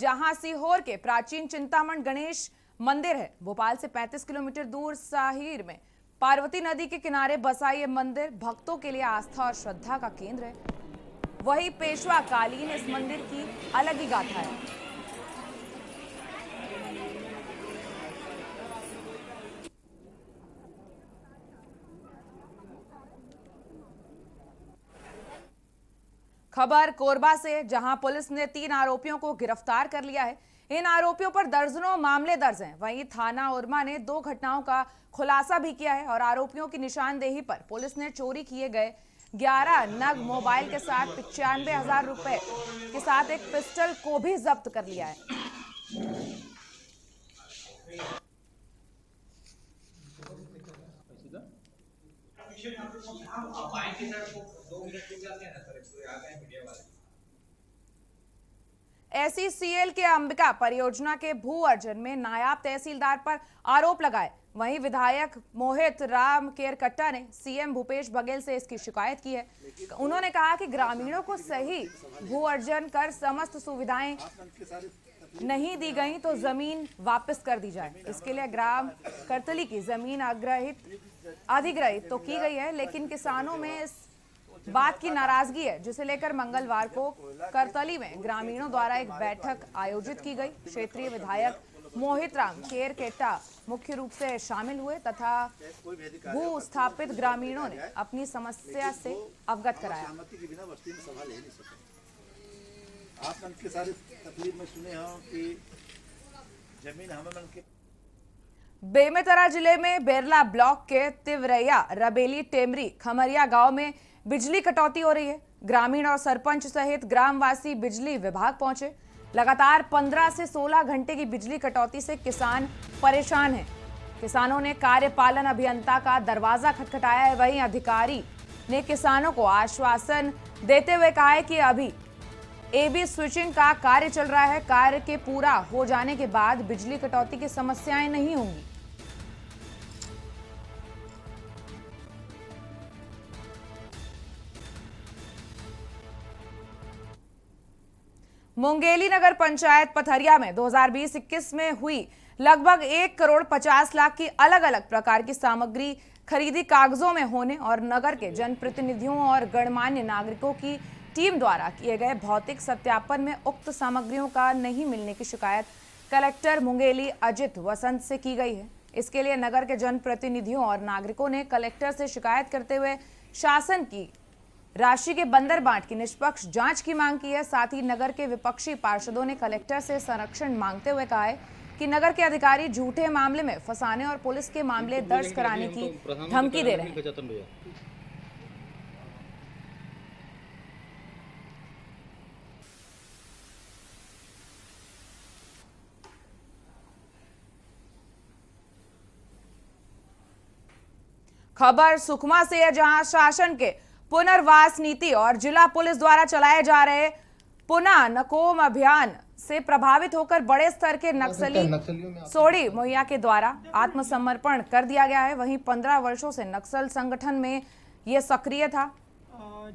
जहां सीहोर के प्राचीन चिंतामण गणेश मंदिर है। भोपाल से 35 किलोमीटर दूर साहिर में पार्वती नदी के किनारे बसा ये मंदिर भक्तों के लिए आस्था और श्रद्धा का केंद्र है। वहीं पेशवा कालीन इस मंदिर की अलग ही गाथा है। खबर कोरबा से, जहां पुलिस ने 3 आरोपियों को गिरफ्तार कर लिया है। इन आरोपियों पर दर्जनों मामले दर्ज हैं। वहीं थाना उरमा ने 2 घटनाओं का खुलासा भी किया है और आरोपियों की निशानदेही पर पुलिस ने चोरी किए गए 11 नग मोबाइल के साथ 95,000 रुपए के साथ एक पिस्टल को भी जब्त कर लिया है। SECL के अंबिका परियोजना के भू अर्जन में नायब तहसीलदार पर आरोप लगाए। वहीं विधायक मोहित राम केरकट्टा ने सीएम भूपेश बघेल से इसकी शिकायत की है। उन्होंने कहा कि ग्रामीणों को सही भू अर्जन कर समस्त सुविधाएं नहीं दी गई तो जमीन वापस कर दी जाए। इसके लिए ग्राम करतली की जमीन अधिग्रहित तो की गई है, लेकिन किसानों में इस बात की नाराजगी है, जिसे लेकर मंगलवार को करतली में ग्रामीणों द्वारा एक बैठक आयोजित की गई। क्षेत्रीय विधायक मोहित राम केरकेट्टा मुख्य रूप से शामिल हुए तथा भू स्थापित ग्रामीणों ने अपनी समस्या से अवगत कराया। आप मन के सारे तकलीफ में सुने हो कि जमीन हमें मन के बेमेतरा जिले में बेरला ब्लॉक के तिवरैया, रबेली, टेमरी, खमरिया गांव में बिजली कटौती हो रही है। ग्रामीण और सरपंच सहित ग्रामवासी बिजली विभाग पहुंचे। लगातार 15 से 16 घंटे की बिजली कटौती से किसान परेशान हैं। किसानों ने कार्यपालन अभियंता का दरवाजा खटखटाया है। वहीं अधिकारी ने किसानों को आश्वासन देते हुए कहा है कि अभी एबी स्विचिंग का कार्य चल रहा है। कार्य के पूरा हो जाने के बाद बिजली कटौती की समस्याएं नहीं होंगी। मुंगेली नगर पंचायत पथरिया में 2020-21 में हुई लगभग 1 करोड़ 50 लाख की अलग अलग प्रकार की सामग्री खरीदी कागजों में होने और नगर के जनप्रतिनिधियों और गणमान्य नागरिकों की टीम द्वारा किए गए भौतिक सत्यापन में उक्त सामग्रियों का नहीं मिलने की शिकायत कलेक्टर मुंगेली अजित वसंत से की गई है। इसके लिए नगर के जनप्रतिनिधियों और नागरिकों ने कलेक्टर से शिकायत करते हुए शासन की राशि के बंदर बांट की निष्पक्ष जांच की मांग की है। साथ ही नगर के विपक्षी पार्षदों ने कलेक्टर से संरक्षण मांगते हुए कहा है कि नगर के अधिकारी झूठे मामले में फंसाने और पुलिस के मामले दर्ज कराने की धमकी दे रहे हैं। खबर सुकमा से है, जहां शासन के पुनर्वास नीति और जिला पुलिस द्वारा चलाए जा रहे पुनः नकोम अभियान से प्रभावित होकर बड़े स्तर के नक्सली सोडी मोहिया के द्वारा आत्मसमर्पण कर दिया गया है। वहीं 15 वर्षों से नक्सल संगठन में यह सक्रिय था।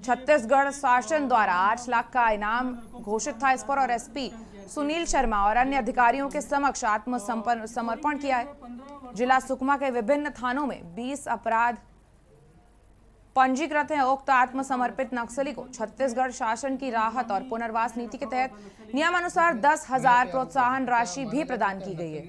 छत्तीसगढ़ शासन द्वारा 8 लाख का इनाम घोषित था इस पर और एसपी सुनील शर्मा और अन्य अधिकारियों के समक्ष आत्मसमर्पण किया है। जिला सुकमा के विभिन्न थानों में 20 अपराध पंजीकृत हैं। उक्त आत्मसमर्पित नक्सली को छत्तीसगढ़ शासन की राहत और पुनर्वास नीति के तहत नियमानुसार 10,000 प्रोत्साहन राशि भी प्रदान की गई है।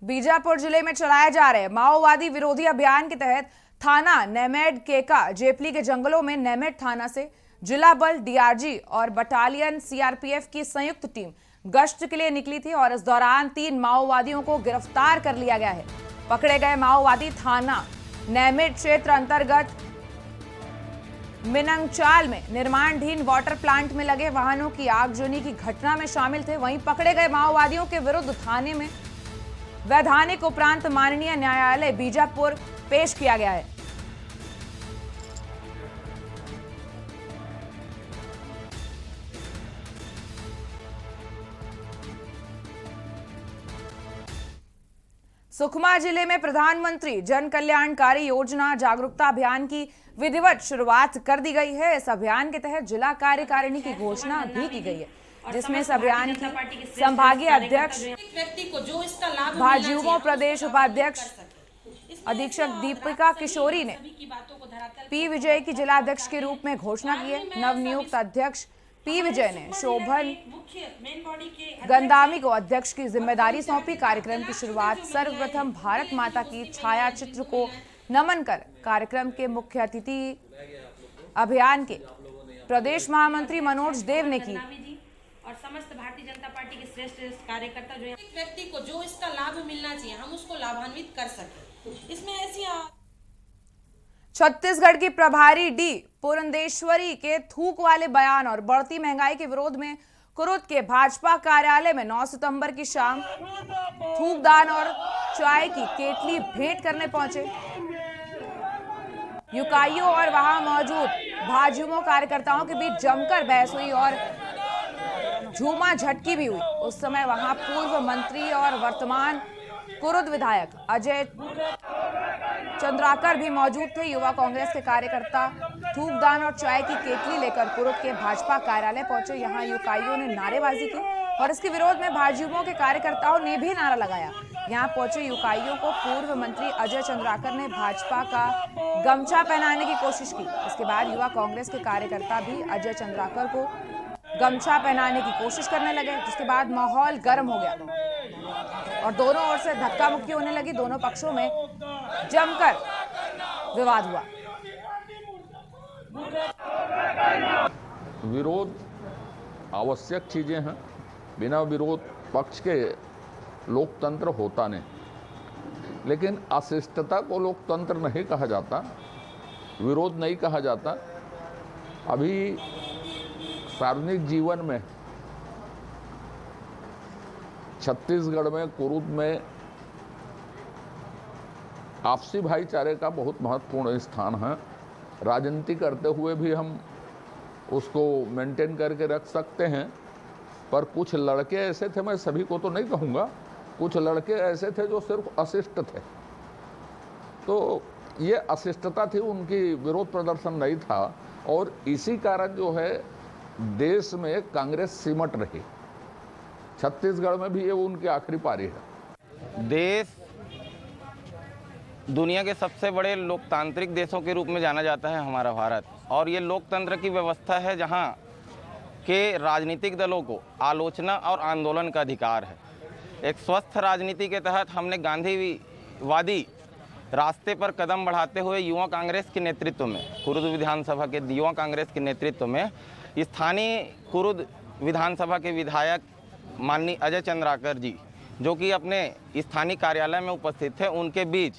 बीजापुर जिले में चलाए जा रहे माओवादी विरोधी अभियान के तहत थाना नेमेड केका जेपली के जंगलों में नेमेड थाना से जिला बल, डीआरजी और बटालियन सीआरपीएफ की संयुक्त टीम गश्त के लिए निकली थी और इस दौरान 3 माओवादियों को गिरफ्तार कर लिया गया है। पकड़े गए माओवादी थाना नेमेड क्षेत्र अंतर्गत मिनंगचाल में निर्माणाधीन वाटर प्लांट में लगे वाहनों की आगजनी की घटना में शामिल थे। वहीं पकड़े गए माओवादियों के विरुद्ध थाने में वैधानिक उपरांत माननीय न्यायालय बीजापुर पेश किया गया है। सुकमा जिले में प्रधानमंत्री जन कल्याणकारी योजना जागरूकता अभियान की विधिवत शुरुआत कर दी गई है। इस अभियान के तहत जिला कार्यकारिणी की घोषणा भी की गई है, जिसमें इस अभियान की संभागीय अध्यक्ष भाजयुमो प्रदेश उपाध्यक्ष अधीक्षक दीपिका किशोरी ने पी विजय की जिला अध्यक्ष के रूप में घोषणा की है। नवनियुक्त अध्यक्ष पी विजय ने शोभन गंदामी को अध्यक्ष की जिम्मेदारी सौंपी। कार्यक्रम की शुरुआत सर्वप्रथम भारत माता की छाया चित्र को नमन कर कार्यक्रम के मुख्य अतिथि अभियान के प्रदेश महामंत्री मनोज देव ने की। और समस्त भारतीय जनता पार्टी के श्रेष्ठ कार्यकर्ता जो है, एक व्यक्ति को जो इसका लाभ मिलना चाहिए हम उसको लाभान्वित कर सकें। इसमें ऐसी छत्तीसगढ़ की प्रभारी डी पुरंदेश्वरी के थूक वाले बयान और बढ़ती महंगाई के विरोध में कुरुद के भाजपा कार्यालय में 9 सितंबर की शाम थूकदान और चाय की केटली भेंट करने पहुंचे युकाइयों और वहां मौजूद भाजयुमो कार्यकर्ताओं के बीच जमकर बहस हुई और झूमा झटकी भी हुई। उस समय वहां पूर्व मंत्री और वर्तमान कुरुद विधायक अजय चंद्राकर भी मौजूद थे। युवा कांग्रेस के कार्यकर्ता थूकदान और चाय की केतली लेकर कुरुद के भाजपा कार्यालय पहुंचे। यहां युकाइयों ने नारेबाजी की और इसके विरोध में भाजयुमो के कार्यकर्ताओं ने भी नारा लगाया। यहां पहुंचे युकाइयों को पूर्व मंत्री अजय चंद्राकर ने भाजपा का गमछा पहनाने की कोशिश की। इसके बाद युवा कांग्रेस के कार्यकर्ता भी अजय चंद्राकर को गमछा पहनाने की कोशिश करने लगे, जिसके बाद माहौल गर्म हो गया और दोनों ओर से धक्का मुक्की होने लगी। दोनों पक्षों में जमकर विवाद हुआ। विरोध आवश्यक चीजें हैं, बिना विरोध पक्ष के लोकतंत्र होता नहीं। लेकिन अशिष्टता को लोकतंत्र नहीं कहा जाता, विरोध नहीं कहा जाता। अभी सार्वजनिक जीवन में छत्तीसगढ़ में कुरुद में आपसी भाईचारे का बहुत महत्वपूर्ण स्थान है। राजनीति करते हुए भी हम उसको मेंटेन करके रख सकते हैं, पर कुछ लड़के ऐसे थे, मैं सभी को तो नहीं कहूँगा, कुछ लड़के ऐसे थे जो सिर्फ अशिष्ट थे। तो ये अशिष्टता थी, उनकी विरोध प्रदर्शन नहीं था और इसी कारण जो है देश में कांग्रेस सिमट रही। छत्तीसगढ़ में भी ये उनकी आखिरी पारी है। देश दुनिया के सबसे बड़े लोकतांत्रिक देशों के रूप में जाना जाता है हमारा भारत, और ये लोकतंत्र की व्यवस्था है जहां के राजनीतिक दलों को आलोचना और आंदोलन का अधिकार है। एक स्वस्थ राजनीति के तहत हमने गांधीवादी रास्ते पर कदम बढ़ाते हुए युवा कांग्रेस के नेतृत्व में, कुरुद विधानसभा के युवा कांग्रेस के नेतृत्व में स्थानीय कुरुद विधानसभा के विधायक माननीय अजय चंद्राकर जी, जो कि अपने स्थानीय कार्यालय में उपस्थित थे, उनके बीच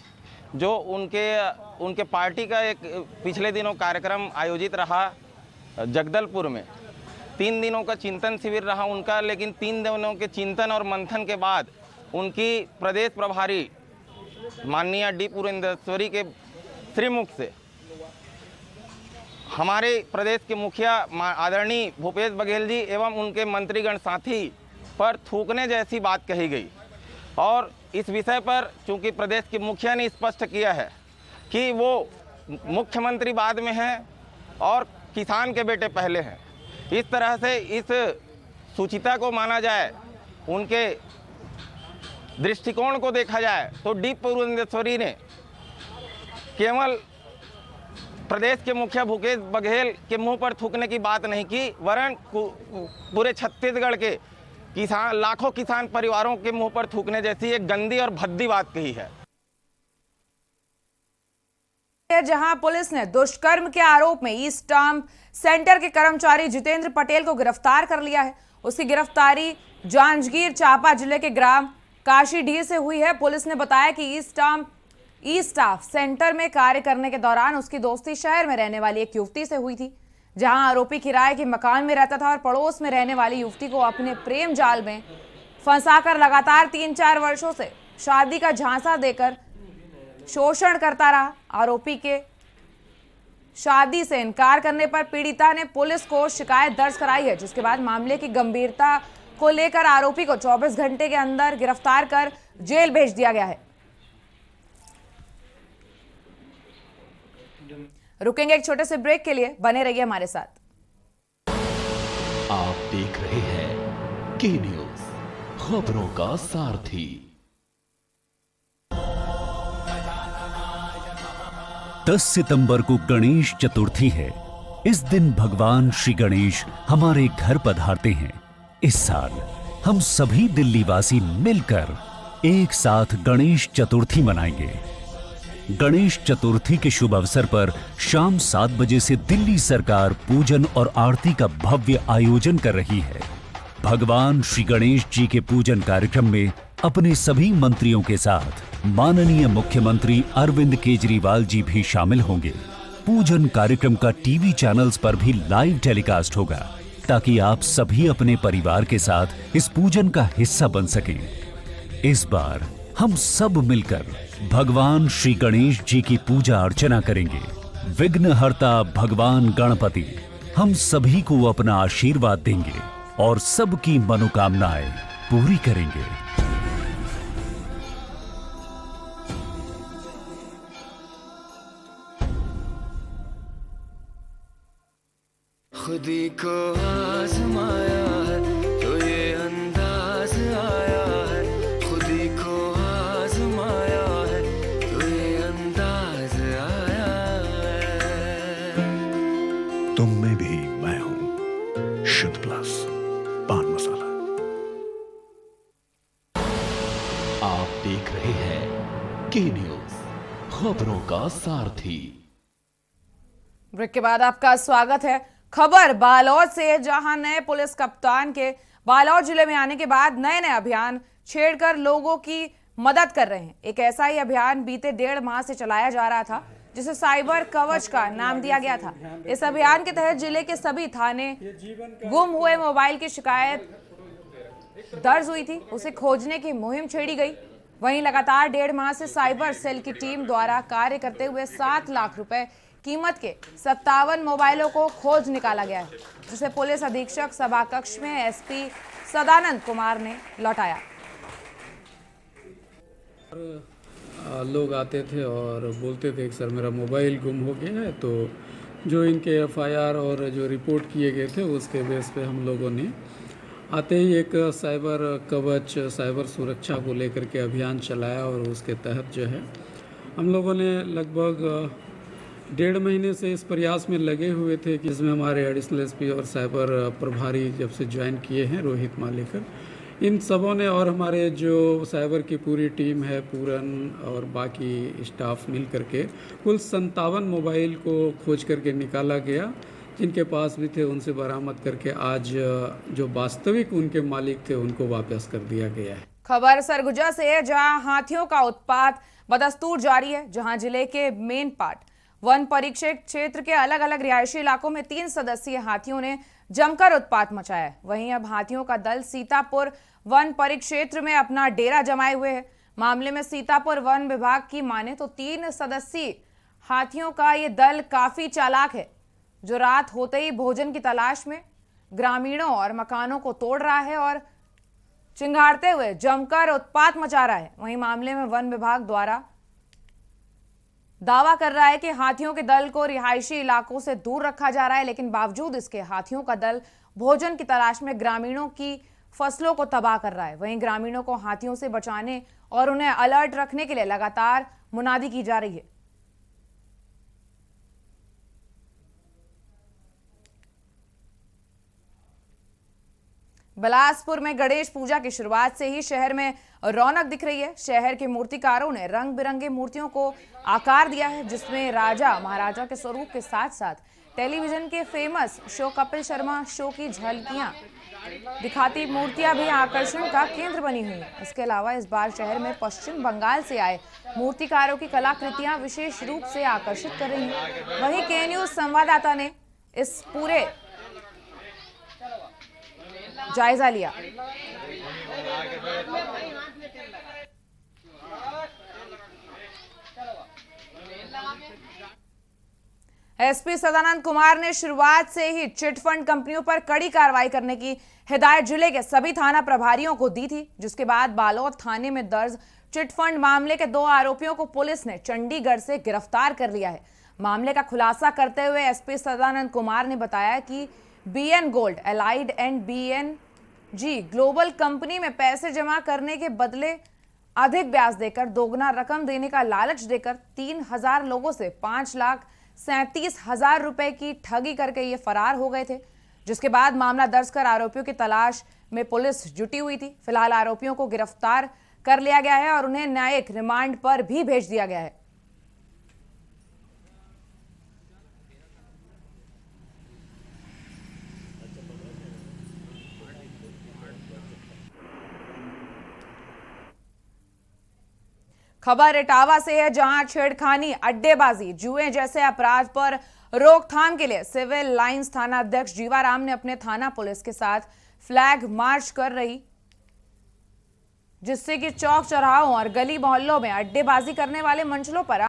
जो उनके पार्टी का एक पिछले दिनों कार्यक्रम आयोजित रहा जगदलपुर में। 3 दिनों का चिंतन शिविर रहा उनका, लेकिन 3 दिनों के चिंतन और मंथन के बाद उनकी प्रदेश प्रभारी माननीय डी पुरंदेश्वरी के श्रीमुख से हमारे प्रदेश के मुखिया आदरणीय भूपेश बघेल जी एवं उनके मंत्रीगण साथी पर थूकने जैसी बात कही गई। और इस विषय पर चूंकि प्रदेश के मुखिया ने स्पष्ट किया है कि वो मुख्यमंत्री बाद में हैं और किसान के बेटे पहले हैं, इस तरह से इस सूचिता को माना जाए, उनके दृष्टिकोण को देखा जाए तो डी पुरंदेश्वरी ने केवल प्रदेश के मुखिया भूपेश बघेल के मुंह पर थूकने की बात नहीं की, वरन पूरे छत्तीसगढ़ के किसान, लाखों किसान परिवारों के मुंह पर थूकने जैसी एक गंदी और भद्दी बात कही है। जहां पुलिस ने दुष्कर्म के आरोप में ई स्टाम्प सेंटर के कर्मचारी जितेंद्र पटेल को गिरफ्तार कर लिया है। उसकी गिरफ्तारी जांजगीर चांपा जिले के ग्राम काशीडीह से हुई है। पुलिस ने बताया कि ई स्टाफ सेंटर में कार्य करने के दौरान उसकी दोस्ती शहर में रहने वाली एक युवती से हुई थी, जहां आरोपी किराए के मकान में रहता था और पड़ोस में रहने वाली युवती को अपने प्रेम जाल में फंसाकर लगातार 3-4 वर्षों से शादी का झांसा देकर शोषण करता रहा। आरोपी के शादी से इनकार करने पर पीड़िता ने पुलिस को शिकायत दर्ज कराई है, जिसके बाद मामले की गंभीरता को लेकर आरोपी को 24 घंटे के अंदर गिरफ्तार कर जेल भेज दिया गया है। रुकेंगे एक छोटे से ब्रेक के लिए, बने रहिए हमारे साथ। आप देख रहे हैं के न्यूज, खबरों का सारथी। 10 सितंबर को गणेश चतुर्थी है। इस दिन भगवान श्री गणेश हमारे घर पधारते हैं। इस साल हम सभी दिल्ली वासी मिलकर एक साथ गणेश चतुर्थी मनाएंगे। गणेश चतुर्थी के शुभ अवसर पर शाम 7 बजे से दिल्ली सरकार पूजन और आरती का भव्य आयोजन कर रही है। भगवान श्री गणेश जी के पूजन कार्यक्रम में अपने सभी मंत्रियों के साथ माननीय मुख्यमंत्री अरविंद केजरीवाल जी भी शामिल होंगे। पूजन कार्यक्रम का टीवी चैनल्स पर भी लाइव टेलीकास्ट होगा, ताकि आप सभी अपने परिवार के साथ इस पूजन का हिस्सा बन सकें। इस बार हम सब मिलकर भगवान श्री गणेश जी की पूजा अर्चना करेंगे। विघ्नहर्ता भगवान गणपति हम सभी को अपना आशीर्वाद देंगे और सबकी मनोकामनाएं पूरी करेंगे। खुदी को आजमाया है तो ये अंदाज आया है, खुदी को आजमाया है तो ये अंदाज आया है। तुम में भी मैं हूं, शुद्ध प्लस पान मसाला। आप देख रहे हैं के न्यूज, खबरों का सारथी। ब्रेक के बाद आपका स्वागत है। खबर बालोद से, जहां नए पुलिस कप्तान के बालोद जिले में आने के बाद नए अभियान छेड़कर लोगों की मदद कर रहे हैं। एक ऐसा ही अभियान बीते 1.5 माह से चलाया जा रहा था, जिसे साइबर कवच का नाम दिया गया था। इस अभियान के तहत जिले के सभी थाने गुम हुए मोबाइल की शिकायत दर्ज हुई थी, उसे खोजने की मुहिम छेड़ी गई। वहीं लगातार 1.5 माह से साइबर सेल की टीम द्वारा कार्य करते हुए 7 लाख रुपए कीमत के 57 मोबाइलों को खोज निकाला गया है, जिसे पुलिस अधीक्षक सभाकक्ष में एसपी सदानंद कुमार ने लौटाया। लोग आते थे और बोलते थे कि सर मेरा मोबाइल गुम हो गया है, तो जो इनके एफआईआर और जो रिपोर्ट किए गए थे उसके बेस पे हम लोगों ने आते ही एक साइबर कवच, साइबर सुरक्षा को लेकर के अभियान चलाया और उसके तहत जो है हम लोगों ने लगभग 1.5 महीने से इस प्रयास में लगे हुए थे कि इसमें हमारे एडिशनल एसपी और साइबर प्रभारी जब से ज्वाइन किए हैं रोहित मालेकर, इन सबों ने और हमारे जो साइबर की पूरी टीम है, पूरन और बाकी स्टाफ मिल करके कुल 57 मोबाइल को खोज करके निकाला गया। जिनके पास भी थे उनसे बरामद करके आज जो वास्तविक उनके मालिक थे उनको वापस कर दिया गया है। खबर सरगुजा से है, जहां हाथियों का उत्पात बदस्तूर जारी है। जहां जिले के मेन पार्ट वन परिक्षेत्र क्षेत्र के अलग अलग रिहायशी इलाकों में 3 सदस्यीय हाथियों ने जमकर उत्पात मचाया है। वहीं अब हाथियों का दल सीतापुर वन परिक्षेत्र में अपना डेरा जमाए हुए है। मामले में सीतापुर वन विभाग की माने तो 3 सदस्यीय हाथियों का ये दल काफी चालाक है, जो रात होते ही भोजन की तलाश में ग्रामीणों और मकानों को तोड़ रहा है और चिंगारते हुए जमकर उत्पात मचा रहा है। वहीं मामले में वन विभाग द्वारा दावा कर रहा है कि हाथियों के दल को रिहायशी इलाकों से दूर रखा जा रहा है, लेकिन बावजूद इसके हाथियों का दल भोजन की तलाश में ग्रामीणों की फसलों को तबाह कर रहा है। वहीं ग्रामीणों को हाथियों से बचाने और उन्हें अलर्ट रखने के लिए लगातार मुनादी की जा रही है। बिलासपुर में गणेश पूजा की शुरुआत से ही शहर में रौनक दिख रही है। शहर के मूर्तिकारों ने रंग बिरंगे मूर्तियों को आकार दिया है, जिसमें राजा महाराजा के स्वरूप के साथ साथ टेलीविजन के famous show Kapil Sharma show की झलकियां दिखाती मूर्तियां भी आकर्षण का केंद्र बनी हुई हैं। इसके अलावा इस बार शहर में पश्चिम बंगाल से आए मूर्तिकारों की कलाकृतियां विशेष रूप से आकर्षित कर रही हैं। वहीं के न्यूज संवाददाता ने इस पूरे जायजा लिया। एसपी सदानंद कुमार ने शुरुआत से ही चिटफंड कंपनियों पर कड़ी कार्रवाई करने की हिदायत जिले के सभी थाना प्रभारियों को दी थी, जिसके बाद बालोद थाने में दर्ज चिटफंड मामले के 2 आरोपियों को पुलिस ने चंडीगढ़ से गिरफ्तार कर लिया है। मामले का खुलासा करते हुए एसपी सदानंद कुमार ने बताया कि BN gold, allied and BNG global company में पैसे जमा करने के बदले अधिक ब्याज देकर दोगुना रकम देने का लालच देकर 3000 लोगों से 5,37,000 रुपए की ठगी करके ये फरार हो गए थे, जिसके बाद मामला दर्ज कर आरोपियों की तलाश में पुलिस जुटी हुई थी। फिलहाल आरोपियों को गिरफ्तार कर लिया गया है और उन्हें न्यायिक रिमांड पर भी भेज दिया गया है। खबर इटावा से है, जहां छेड़खानी, अड्डेबाजी, जुए जैसे अपराध पर रोकथाम के लिए सिविल लाइंस थाना अध्यक्ष जीवाराम ने अपने थाना पुलिस के साथ फ्लैग मार्च कर रही, जिससे कि चौक चौराहों और गली मोहल्लों में अड्डेबाजी करने वाले मंचलों पर